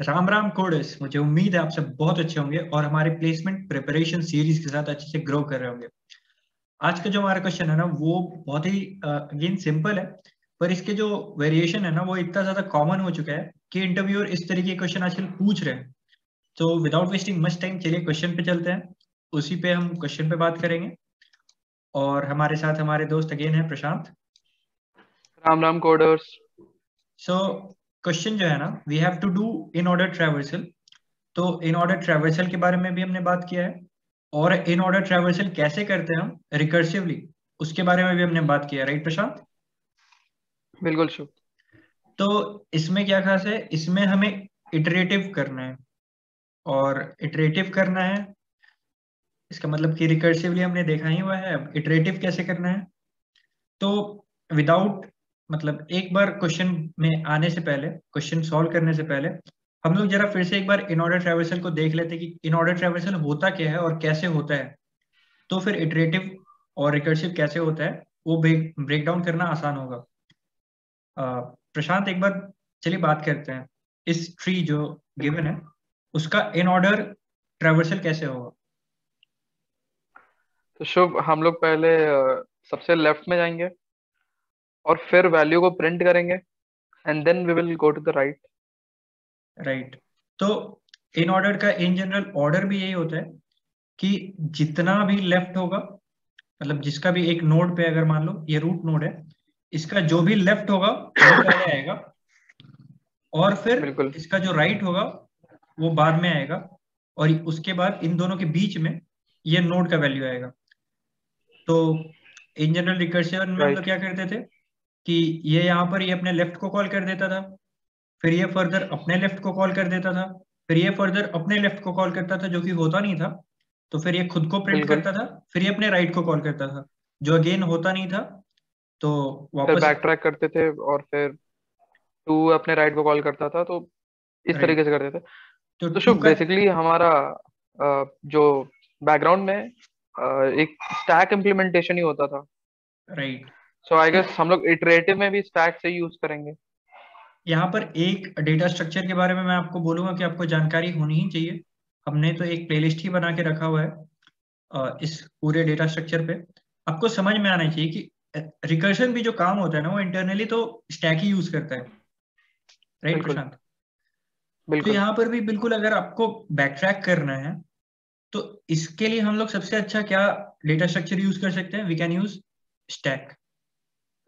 Ram Ram codes. मुझे उम्मीद है आप सब बहुत अच्छे होंगे और हमारे प्लेसमेंट प्रिपरेशन सीरीज के साथ अच्छे से ग्रो कर रहे होंगे। आज का जो हमारा क्वेश्चन है ना वो बहुत ही अगेन सिंपल है, पर इसके जो वेरिएशन है ना वो इतना ज्यादा कॉमन हो चुका है कि इंटरव्यूअर इस तरीके के क्वेश्चन आजकल पूछ रहे हैं। तो विदाउट वेस्टिंग मच टाइम चलिए क्वेश्चन पे चलते हैं। उसी पे हम क्वेश्चन पे बात करेंगे और हमारे साथ हमारे दोस्त अगेन है Prashant. Ram Ram coders. So question जो है ना, we have to do in order traversal. तो इन ऑर्डर ट्रैवर्सल के बारे में भी हमने बात किया है, और इन ऑर्डर ट्रैवर्सल कैसे करते हैं हम रिकर्सिवली, उसके बारे में भी हमने बात किया, राइट प्रशांत? बिल्कुल शुभ। तो इसमें क्या खास है, इसमें हमें इटरेटिव करना है। और इटरेटिव करना है इसका मतलब कि रिकर्सिवली हमने देखा ही हुआ है, अब इटरेटिव कैसे करना है। तो विदाउट मतलब एक बार क्वेश्चन में आने से पहले, क्वेश्चन सॉल्व करने से पहले हम लोग जरा फिर से एक बार इन ऑर्डर ट्रैवर्सल को देख लेते हैं कि इन ऑर्डर ट्रैवर्सल होता क्या है और कैसे होता है। तो फिर इटरेटिव और रिकर्सिव कैसे होता है वो ब्रेक डाउन करना आसान होगा। प्रशांत एक बार चलिए बात करते हैं, इस ट्री जो गिवन है उसका इन ऑर्डर ट्रैवर्सल कैसे होगा। तो शुभ, हम लोग पहले सबसे लेफ्ट में जाएंगे और फिर वैल्यू को प्रिंट करेंगे and then we will go to the right. Right. तो इन ऑर्डर का इन जनरल ऑर्डर भी यही होता है कि जितना भी लेफ्ट होगा, मतलब जिसका भी एक नोड पे, अगर मान लो ये रूट नोड है, इसका जो भी लेफ्ट होगा वो पहले आएगा, और फिर बिल्कुल इसका जो राइट होगा वो बाद में आएगा, और उसके बाद इन दोनों के बीच में ये नोड का वैल्यू आएगा। तो इन जनरल रिकर्सिव में हम लोग राइट। क्या करते थे कि ये यहाँ पर ये अपने लेफ्ट को कॉल कर देता था, फिर ये फर्दर अपने लेफ्ट को कॉल कर देता था, फिर ये फर्दर अपने लेफ्ट को कॉल करता था जो कि होता नहीं था, तो फिर ये खुद को प्रिंट बिल्कुल। करता था, फिर ये अपने राइट को कॉल करता था जो अगेन होता नहीं था। तो फिर वापस बैक ट्रैक करते थे और फिर टू अपने राइट को कॉल करता था, तो इस राइट। तरिके से करते थे। तो तो टू शुभ, का बेसिकली हमारा जो बैकग्राउंड में एक स्टैक इम्प्लीमेंटेशन ही होता था। राइट। सो आई तो गेस हम लोग इटरेटिव में भी स्टैक से यूज करेंगे। यहाँ पर एक डेटा स्ट्रक्चर के बारे में मैं आपको बोलूंगा कि आपको जानकारी होनी ही चाहिए। हमने तो एक प्लेलिस्ट ही बना के रखा हुआ है इस पूरे डेटा स्ट्रक्चर पे। आपको समझ में आना चाहिए कि रिकर्शन भी जो काम होता है ना वो इंटरनली तो स्टैक ही यूज करता है, राइट बिल्कुल प्रशांत? तो बिल्कुल। यहाँ पर भी बिल्कुल अगर आपको बैक ट्रैक करना है तो इसके लिए हम लोग सबसे अच्छा क्या डेटा स्ट्रक्चर यूज कर सकते हैं, वी कैन यूज स्टैक।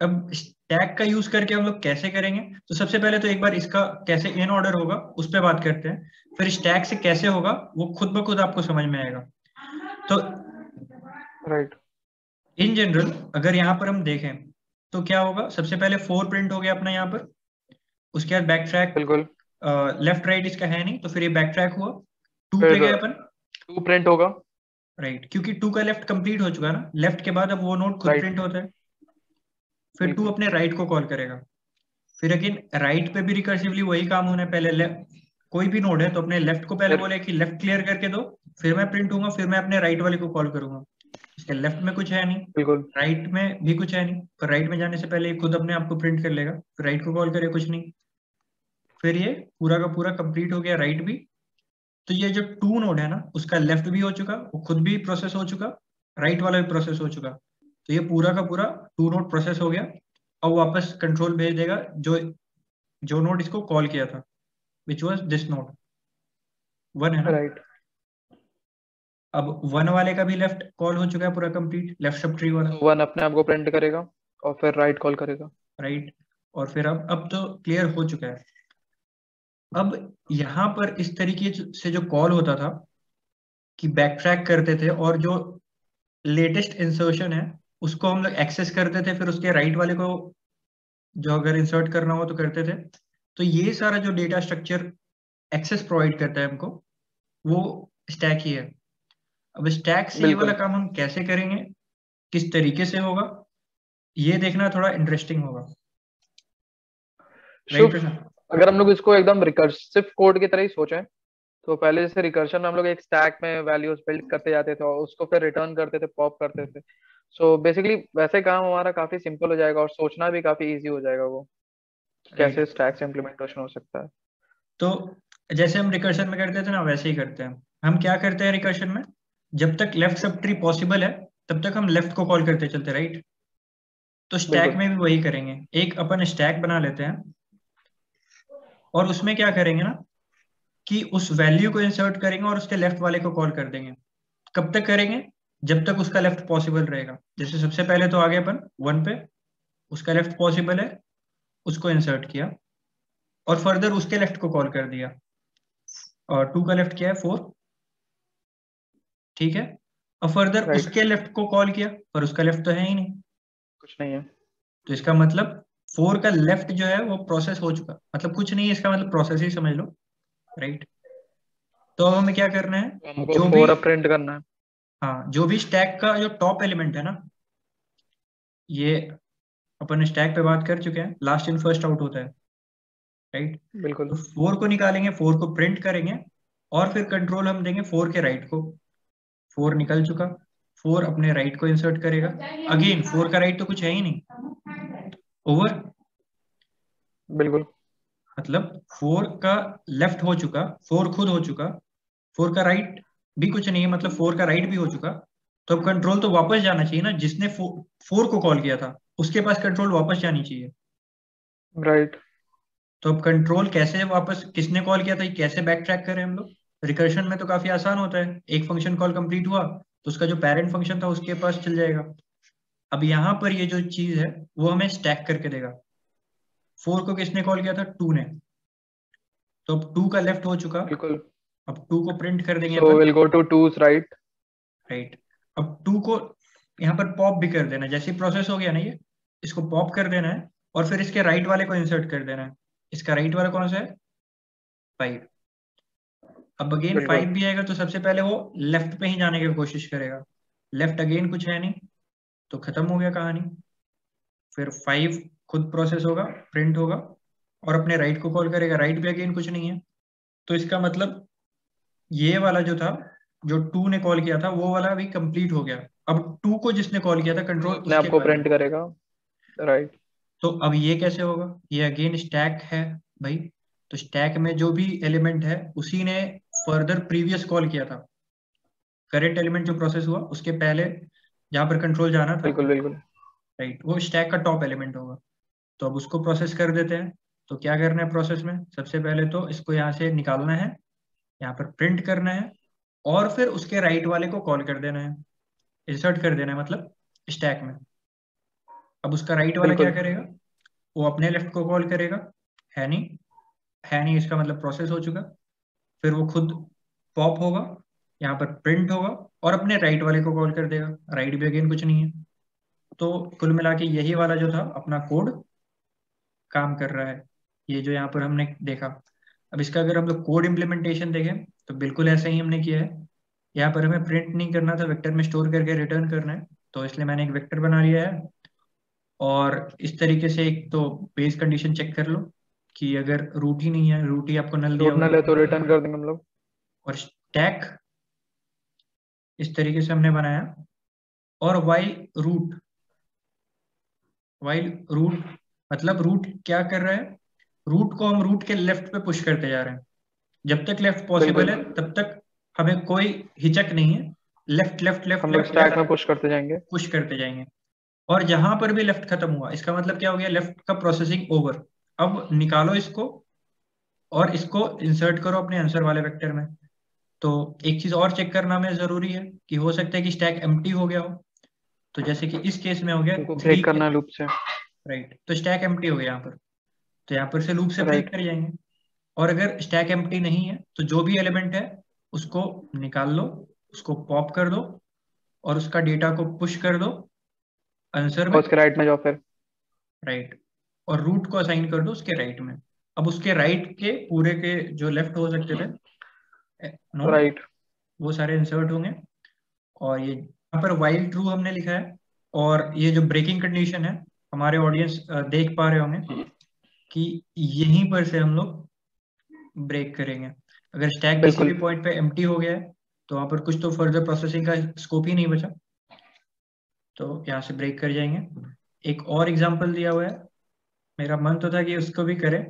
अब स्टैक का यूज करके हम लोग कैसे करेंगे, तो सबसे पहले तो एक बार इसका कैसे इन ऑर्डर होगा उस पर बात करते हैं, फिर स्टैक से कैसे होगा वो खुद ब खुद आपको समझ में आएगा। तो राइट। इन जनरल अगर यहाँ पर हम देखें तो क्या होगा, सबसे पहले फोर प्रिंट हो गया अपना यहाँ पर, उसके बाद बैक ट्रैक, बिल्कुल। लेफ्ट राइट इसका है नहीं तो फिर ये बैक ट्रैक हुआ, टू पे फिर गए अपन। टू प्रिंट होगा। राइट, क्योंकि टू का लेफ्ट कंप्लीट हो चुका है ना, लेफ्ट के बाद अब वो नोट खुद राइट। प्रिंट होता है। फिर टू बिल्कुल। अपने राइट को कॉल करेगा, फिर अगेन राइट पे भी रिकर्सिवली वही काम होना है, पहले लेफ्ट, कोई भी नोड है तो अपने लेफ्ट को पहले फिर बोले कि लेफ्ट क्लियर करके दो, फिर मैं प्रिंट हूंगा, फिर मैं अपने राइट वाले को कॉल करूंगा। इसके लेफ्ट में कुछ है नहीं, बिल्कुल। राइट में भी कुछ है नहीं, पर राइट में जाने से पहले ये खुद अपने आप को प्रिंट कर लेगा, फिर राइट को कॉल करे कुछ नहीं, फिर ये पूरा का पूरा कंप्लीट हो गया राइट भी। तो ये जो टू नोड है ना उसका लेफ्ट भी हो चुका, वो खुद भी प्रोसेस हो चुका, राइट वाला भी प्रोसेस हो चुका, तो ये पूरा का पूरा टू नोड प्रोसेस हो गया। अब वापस कंट्रोल भेज देगा जो जो नोड इसको कॉल किया था, which was this node, one है ना। राइट। अब वन वाले का भी लेफ्ट कॉल हो चुका है पूरा कंप्लीट, लेफ्ट सब ट्री वाला। तो वन अपने आप को प्रिंट करेगा और फिर राइट कॉल करेगा। राइट। और फिर अब तो क्लियर हो चुका है। अब यहाँ पर इस तरीके से जो कॉल होता था कि बैक ट्रैक करते थे और जो लेटेस्ट इंसर्शन है उसको हम लोग एक्सेस करते थे, फिर उसके राइट वाले को जो अगर इंसर्ट करना हो तो करते थे। तो ये सारा जो डेटा स्ट्रक्चर एक्सेस प्रोवाइड करता है हमको, वो स्टैक ही है। अब स्टैक से ये वाला बिल्कुल। काम हम कैसे करेंगे, किस तरीके से होगा, ये देखना थोड़ा इंटरेस्टिंग होगा, राइट शुभ, प्रशांत? अगर हम लोग इसको एकदम रिकर्सिव कोड की तरह ही सोचें, तो पहले जैसे रिकर्शन में हम लोग एक स्टैक में वैल्यूज बिल्ड करते जाते थे और उसको फिर रिटर्न करते थे, पॉप करते थे। सो बेसिकली वैसे काम हमारा काफी सिंपल हो जाएगा और सोचना भी काफी इजी हो जाएगा वो, कैसे राइट। स्टैक से इम्प्लीमेंटेशन हो सकता है। तो जैसे हम रिकर्शन में करते थे ना वैसे ही करते हैं। हम क्या करते हैं रिकर्शन में, जब तक लेफ्ट सब ट्री पॉसिबल है तब तक हम लेफ्ट को कॉल करते चलते, राइट। तो स्टैक बिल्कुल। में भी वही करेंगे, एक अपन स्टैक बना लेते हैं और उसमें क्या करेंगे ना कि उस वैल्यू को इंसर्ट करेंगे और उसके लेफ्ट वाले को कॉल कर देंगे। कब तक करेंगे, जब तक उसका लेफ्ट पॉसिबल रहेगा। जैसे सबसे पहले तो आगे अपन 1 पे, उसका लेफ्ट पॉसिबल है, उसको इंसर्ट किया और फर्दर उसके लेफ्ट को कॉल कर दिया। और 2 का लेफ्ट क्या है, 4, ठीक है। अब फर्दर राइट। उसके लेफ्ट को कॉल किया, पर उसका लेफ्ट तो है ही नहीं। कुछ नहीं है। तो इसका मतलब 4 का लेफ्ट जो है वो प्रोसेस हो चुका, मतलब कुछ नहीं है, इसका मतलब प्रोसेस ही समझ लो, राइट। तो अब हमें क्या करना है, तो हमको जो भी, 4 अब प्रिंट करना है। हाँ जो भी स्टैक का जो टॉप एलिमेंट है ना, ये अपन स्टैक पे बात कर चुके हैं, लास्ट इन फर्स्ट आउट होता है, राइट। तो बिल्कुल। 4 को निकालेंगे, 4 को प्रिंट करेंगे और फिर कंट्रोल हम देंगे 4 के राइट को। 4 निकल चुका, 4 अपने राइट को इंसर्ट करेगा। अगेन 4 का राइट तो कुछ है ही नहीं, ओवर। बिल्कुल। मतलब 4 का लेफ्ट हो चुका, 4 खुद हो चुका, 4 का राइट भी कुछ नहीं है, मतलब 4 का राइट भी हो चुका। तो अब कंट्रोल तो वापस जाना चाहिए ना, जिसने 4 को कॉल किया था उसके पास कंट्रोल वापस जानी चाहिए। राइट। तो अब कंट्रोल कैसे वापस, किसने कॉल किया था, ये कैसे बैक ट्रैक करें हम लोग। रिकर्शन में तो काफी आसान होता है, एक फंक्शन कॉल कंप्लीट हुआ तो उसका जो पेरेंट फंक्शन था उसके पास चल जाएगा। अब यहाँ पर ये जो चीज है वो हमें स्टैक करके देगा। 4 को किसने कॉल किया था, 2 ने। तो अब 2 का लेफ्ट हो चुका, बिल्कुल। अब 2 को प्रिंट कर देंगे सो अपन, will go to two's right. Right. अब 2 को यहाँ पर पॉप भी कर देना, जैसे प्रोसेस हो गया ना ये, इसको पॉप कर देना है और फिर इसके राइट वाले को इंसर्ट कर देना है। इसका राइट वाला कौन सा है, 5। अब अगेन बिल्कुल। 5 भी आएगा तो सबसे पहले वो लेफ्ट पे ही जाने की कोशिश करेगा। लेफ्ट अगेन कुछ है नहीं, तो खत्म हो गया कहानी। फिर 5 खुद प्रोसेस होगा, प्रिंट होगा और अपने राइट को कॉल करेगा, राइट भी अगेन कुछ नहीं है। तो इसका मतलब ये वाला जो था, जो 2 ने कॉल किया था वो वाला भी कंप्लीट हो गया। अब 2 को जिसने कॉल किया था वो कंट्रोल अपने आप उसके को पास है। प्रिंट करेगा। राइट। तो अब ये कैसे होगा, ये अगेन स्टैक है भाई। तो स्टैक में जो भी एलिमेंट है उसी ने फर्दर प्रीवियस कॉल किया था, करेंट एलिमेंट जो प्रोसेस हुआ उसके पहले जहां पर कंट्रोल जाना था, बिल्कुल। बिल्कुल। राइट, वो स्टैक का टॉप एलिमेंट होगा। तो अब उसको प्रोसेस कर देते हैं। तो क्या करना है प्रोसेस में, सबसे पहले तो इसको यहाँ से निकालना है, यहाँ पर प्रिंट करना है और फिर उसके राइट वाले को कॉल कर देना है, इंसर्ट कर देना है मतलब स्टैक में। अब उसका राइट वाला क्या बिल्कुल। करेगा, वो अपने लेफ्ट को कॉल करेगा, है नहीं, है नहीं इसका मतलब प्रोसेस हो चुका। फिर वो खुद पॉप होगा, यहाँ पर प्रिंट होगा और अपने राइट वाले को कॉल कर देगा, राइट भी अगेन कुछ नहीं है। तो कुल मिला के यही वाला जो था अपना कोड काम कर रहा है, ये जो यहाँ पर हमने देखा। अब इसका अगर हम लोग कोड इम्प्लीमेंटेशन देखें तो बिल्कुल ऐसा ही हमने किया है। यहाँ पर हमें प्रिंट नहीं करना था, वेक्टर में स्टोर करके रिटर्न करना है, तो इसलिए मैंने एक वेक्टर बना लिया है। और इस तरीके से एक तो बेस कंडीशन चेक कर लो कि अगर रूट ही नहीं है, रूट ही आपको नल दिया रूट हुआ ना है। ले तो रिटर्न कर देंगे हम लोग। और स्टैक इस तरीके से हमने बनाया। और रूट वाइल रूट मतलब रूट क्या कर रहा है, रूट को हम रूट के लेफ्ट पे पुश करते जा रहे हैं। जब तक लेफ्ट पॉसिबल बिल्कुल। है तब तक हमें कोई हिचक नहीं है, लेफ्ट लेफ्ट लेफ्ट हम लोग लेफ्ट स्टैक में लेफ्ट पुश करते जाएंगे। पुश करते जाएंगे। और जहां पर भी लेफ्ट खत्म हुआ इसका मतलब क्या हो गया, लेफ्ट का प्रोसेसिंग ओवर। अब निकालो इसको और इसको इंसर्ट करो अपने आंसर वाले वेक्टर में। तो एक चीज और चेक करना में जरूरी है कि हो सकता है कि स्टैक एम्प्टी हो गया हो। तो जैसे कि इस केस में हो गया उनको 3 ब्रेक के, करना है लूप से। राइट, तो स्टैक एम्प्टी हो गया यहाँ पर। तो यहाँ पर से लूप से ब्रेक राइट। कर जाएंगे। और अगर स्टैक एम्प्टी नहीं है तो जो भी एलिमेंट है उसको निकाल लो, उसको पॉप कर दो और उसका डेटा को पुश कर दो आंसर और में, उसके राइट में जाओ फिर। राइट। और रूट को असाइन कर दो उसके राइट में। अब उसके राइट के पूरे के जो लेफ्ट हो सकते थे नोड, राइट। वो सारे इंसर्ट होंगे। और ये यहाँ पर वाइल ट्रू हमने लिखा है। और ये जो ब्रेकिंग कंडीशन है, हमारे ऑडियंस देख पा रहे होंगे कि यहीं पर से हम लोग ब्रेक करेंगे। अगर स्टैक किसी भी बिल्कुल। पॉइंट पे एम्प्टी हो गया है तो वहां पर कुछ तो फर्दर प्रोसेसिंग का स्कोप ही नहीं बचा, तो यहाँ से ब्रेक कर जाएंगे। एक और एग्जांपल दिया हुआ है, मेरा मन तो था कि उसको भी करें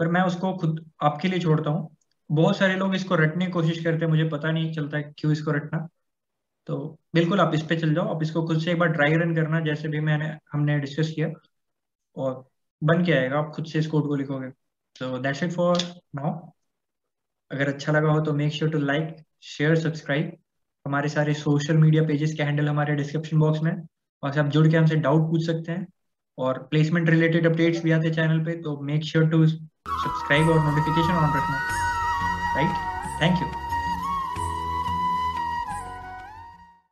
पर मैं उसको खुद आपके लिए छोड़ता हूँ। बहुत सारे लोग इसको रटने की कोशिश करते हैं, मुझे पता नहीं चलता है क्यों इसको रटना। तो बिल्कुल आप इस पे चल जाओ, आप इसको खुद से एक बार ड्राई रन करना जैसे भी हमने डिस्कस किया, और बन के आएगा, आप खुद से इस कोड को लिखोगे। So that's it for now. अगर अच्छा लगा हो तो make sure to like, share, subscribe. हमारे सारे सोशल मीडिया पेजेस के हैंडल हमारे डिस्क्रिप्शन बॉक्स में, वहाँ से आप जुड़ के हमसे डाउट पूछ सकते हैं, और प्लेसमेंट रिलेटेड अपडेट्स भी आते हैं चैनल पे, तो मेक श्योर टू सब्सक्राइब और नोटिफिकेशन ऑन रखना। Right, thank you.